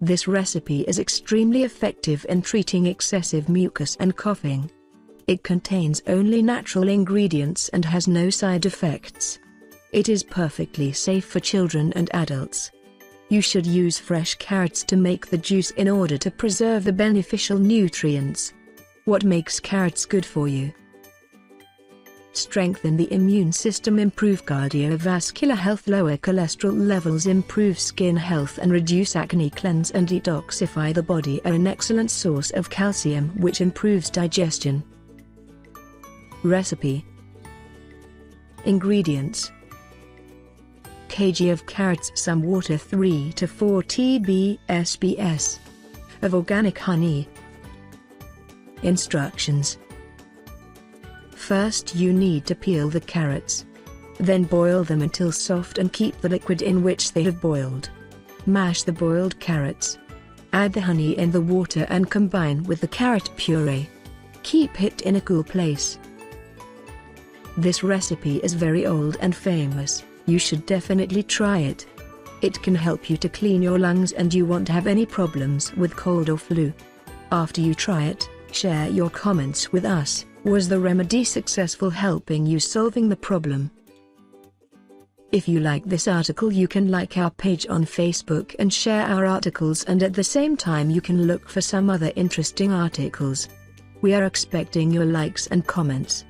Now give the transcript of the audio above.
This recipe is extremely effective in treating excessive mucus and coughing. It contains only natural ingredients and has no side effects. It is perfectly safe for children and adults. You should use fresh carrots to make the juice in order to preserve the beneficial nutrients. What makes carrots good for you? Strengthen the immune system, improve cardiovascular health, lower cholesterol levels, improve skin health and reduce acne, cleanse and detoxify the body, are an excellent source of calcium which improves digestion. Recipe. Ingredients: kg of carrots, some water, 3 to 4 tbsps of organic honey. Instructions: first you need to peel the carrots. Then boil them until soft and keep the liquid in which they have boiled. Mash the boiled carrots. Add the honey in the water and combine with the carrot puree. Keep it in a cool place. This recipe is very old and famous. You should definitely try it. It can help you to clean your lungs and you won't have any problems with cold or flu. After you try it, share your comments with us. Was the remedy successful, helping you solving the problem? If you like this article, you can like our page on Facebook and share our articles, and at the same time you can look for some other interesting articles. We are expecting your likes and comments.